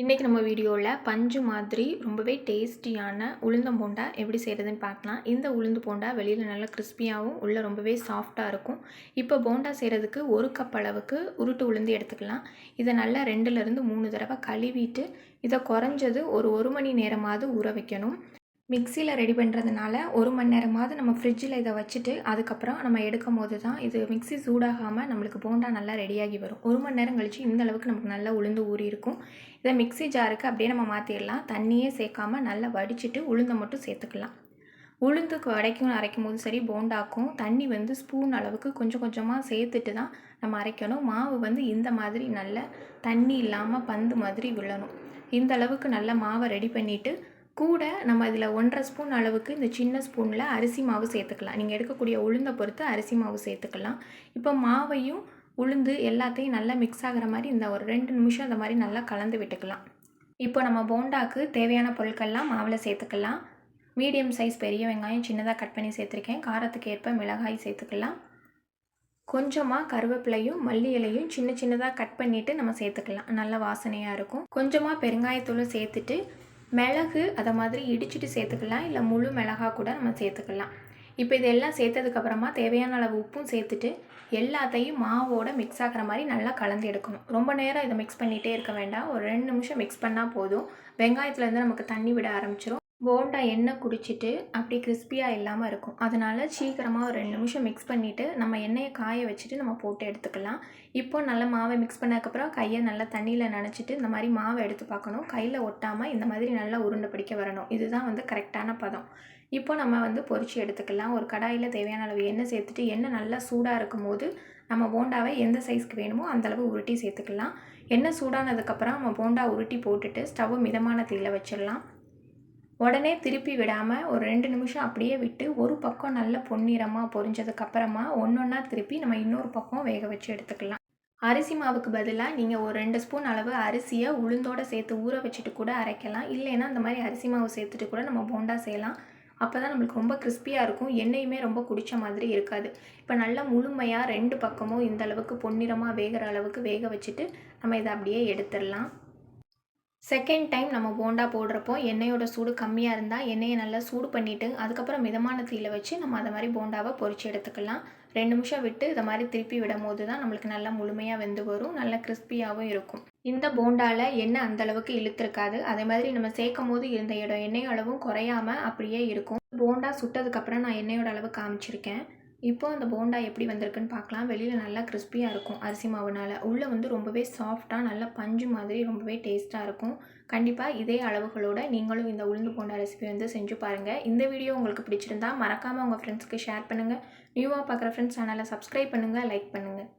இன்றைக்கி நம்ம வீடியோவில் பஞ்சு மாதிரி ரொம்பவே டேஸ்டியான உளுந்தம் போண்டா எப்படி செய்கிறதுன்னு பார்க்கலாம். இந்த உளுந்து போண்டா வெளியில் நல்லா கிறிஸ்பியாகவும் உள்ளே ரொம்பவே சாஃப்டாக இருக்கும். இப்போ போண்டா செய்கிறதுக்கு 1 கப் அளவுக்கு உருட்டு உளுந்து எடுத்துக்கலாம். இதை நல்லா 2லேருந்து 3 தடவை கழுவிட்டு இதை குறைஞ்சது ஒரு மணி நேரமாவது ஊற வைக்கணும். மிக்சியில் ரெடி பண்ணுறதுனால 1 மணி நேரமாவது நம்ம ஃப்ரிட்ஜில் இதை வச்சுட்டு அதுக்கப்புறம் நம்ம எடுக்கும் போது தான் இது மிக்சி சூடாகாமல் நம்மளுக்கு போண்டா நல்லா ரெடியாகி வரும். 1 மணி நேரம் கழித்து இந்த அளவுக்கு நமக்கு நல்லா உளுந்து ஊறி இருக்கும். இதை மிக்சி ஜாருக்கு அப்படியே நம்ம மாற்றிடலாம். தண்ணியே சேர்க்காமல் நல்லா வடிச்சிட்டு உளுந்தை மட்டும் சேர்த்துக்கலாம். உளுந்துக்கு அரைக்கும் போது சரி, போண்டாக்கும் தண்ணி ஸ்பூன் அளவுக்கு கொஞ்சம் கொஞ்சமாக சேர்த்துட்டு தான் நம்ம அரைக்கணும். மாவு இந்த மாதிரி நல்ல தண்ணி இல்லாமல் பந்து மாதிரி விழணும். இந்த அளவுக்கு நல்ல மாவை ரெடி பண்ணிவிட்டு கூட நம்ம இதில் 1.5 ஸ்பூன் அளவுக்கு இந்த சின்ன ஸ்பூனில் அரிசி மாவு சேர்த்துக்கலாம். நீங்கள் எடுக்கக்கூடிய உளுந்தை பொறுத்து அரிசி மாவு சேர்த்துக்கலாம். இப்போ மாவையும் உளுந்து எல்லாத்தையும் நல்லா மிக்ஸ் ஆகிற மாதிரி இந்த ஒரு 2 நிமிஷம் இந்த மாதிரி நல்லா கலந்து விட்டுக்கலாம். இப்போ நம்ம போண்டாக்கு தேவையான பொருட்கள்லாம் மாவில் சேர்த்துக்கலாம். மீடியம் சைஸ் பெரிய வெங்காயம் சின்னதாக கட் பண்ணி சேர்த்துருக்கேன். காரத்துக்கு ஏற்ப மிளகாய் சேர்த்துக்கலாம். கொஞ்சமாக கருவேப்பிலையும் மல்லி இலையும் சின்ன சின்னதாக கட் பண்ணிவிட்டு நம்ம சேர்த்துக்கலாம். நல்ல வாசனையாக இருக்கும். கொஞ்சமாக பெருங்காயத்தூள் சேர்த்துட்டு மிளகு அதை மாதிரி இடிச்சிட்டு சேர்த்துக்கலாம். இல்லை முழு மிளகா கூட நம்ம சேர்த்துக்கலாம். இப்போ இதெல்லாம் சேர்த்ததுக்கப்புறமா தேவையான அளவு உப்பும் சேர்த்துட்டு எல்லாத்தையும் மாவோட மிக்ஸ் ஆகிற மாதிரி நல்லா கலந்து எடுக்கணும். ரொம்ப நேரம் இதை மிக்ஸ் பண்ணிகிட்டே இருக்க வேண்டாம். ஒரு 2 நிமிஷம் மிக்ஸ் பண்ணால் போதும். வெங்காயத்துலேருந்து நமக்கு தண்ணி விட ஆரம்பிச்சிடும். போண்டா எண்ணெய் குடிச்சிட்டு அப்படி கிறிஸ்பியாக இல்லாமல் இருக்கும். அதனால் சீக்கிரமாக ஒரு 2 நிமிஷம் மிக்ஸ் பண்ணிவிட்டு நம்ம எண்ணெயை காய வச்சுட்டு நம்ம போட்டு எடுத்துக்கலாம். இப்போ நல்லா மாவை மிக்ஸ் பண்ணதுக்கப்புறம் கையை நல்லா தண்ணியில் நனைச்சிட்டு இந்த மாதிரி மாவை எடுத்து பார்க்கணும். கையில் ஒட்டாமல் இந்த மாதிரி நல்லா உருண்டை பிடிக்க வரணும். இதுதான் கரெக்டான பதம். இப்போ நம்ம பொரிச்சு எடுத்துக்கலாம். ஒரு கடாயில் தேவையான அளவு எண்ணெய் சேர்த்துட்டு எண்ணெய் நல்லா சூடாக இருக்கும் போது நம்ம போண்டாவை எந்த சைஸ்க்கு வேணுமோ அந்தளவு உருட்டி சேர்த்துக்கலாம். எண்ணெய் சூடானதுக்கப்புறம் நம்ம போண்டா உருட்டி போட்டுட்டு ஸ்டவ்வை மிதமான தீயில் வச்சிடலாம். உடனே திருப்பி விடாமல் ஒரு 2 நிமிஷம் அப்படியே விட்டு ஒரு பக்கம் நல்ல பொன்னிறமாக பொரிஞ்சதுக்கப்புறமா ஒன்றா திருப்பி நம்ம இன்னொரு பக்கம் வேக வச்சு எடுத்துக்கலாம். அரிசி மாவுக்கு பதிலாக நீங்கள் ஒரு 2 ஸ்பூன் அளவு அரிசியை உளுந்தோடு சேர்த்து ஊற வச்சுட்டு கூட அரைக்கலாம். இல்லைன்னா இந்த மாதிரி அரிசி மாவு சேர்த்துட்டு கூட நம்ம போண்டா செய்யலாம். அப்போ தான் நம்மளுக்கு ரொம்ப கிறிஸ்பியாக இருக்கும். எண்ணெயுமே ரொம்ப குடித்த மாதிரி இருக்காது. இப்போ நல்லா முழுமையாக 2 பக்கமும் இந்த அளவுக்கு பொன்னிறமாக வேகிற அளவுக்கு வேக வச்சுட்டு நம்ம இதை அப்படியே எடுத்துடலாம். செகண்ட் டைம் நம்ம போண்டா போடுறப்போ எண்ணெயோட சூடு கம்மியாக இருந்தால் எண்ணெயை நல்லா சூடு பண்ணிவிட்டு அதுக்கப்புறம் மிதமான தீயில் வச்சு நம்ம அதை மாதிரி போண்டாவை பொரிச்சு எடுத்துக்கலாம். 2 நிமிஷம் விட்டு இதை மாதிரி திருப்பி விடும் போது தான் நம்மளுக்கு நல்லா முழுமையாக வெந்து வரும். நல்லா கிறிஸ்பியாகவும் இருக்கும். இந்த போண்டாவில் எண்ணெய் அந்தளவுக்கு இழுத்துருக்காது. அதே மாதிரி நம்ம சேர்க்கும் போது இருந்த எண்ணெய் அளவும் குறையாமல் அப்படியே இருக்கும். போண்டா சுட்டதுக்கப்புறம் நான் எண்ணெயோட அளவு காமிச்சிருக்கேன். இப்போ அந்த போண்டா எப்படி வந்திருக்குன்னு பார்க்கலாம். வெளியில் நல்லா கிறிஸ்பியாக இருக்கும் அரிசி மாவுனால். உள்ளே ரொம்பவே சாஃப்டாக நல்லா பஞ்சு மாதிரி ரொம்பவே டேஸ்ட்டாக இருக்கும். கண்டிப்பாக இதே அளவுகளோடு நீங்களும் இந்த உளுந்து போண்டா ரெசிபி செஞ்சு பாருங்கள். இந்த வீடியோ உங்களுக்கு பிடிச்சிருந்தா மறக்காமல் உங்கள் ஃப்ரெண்ட்ஸ்க்கு ஷேர் பண்ணுங்கள். நியூவாக பார்க்குற ஃப்ரெண்ட்ஸ் சேனலை சப்ஸ்கிரைப் பண்ணுங்கள், லைக் பண்ணுங்கள்.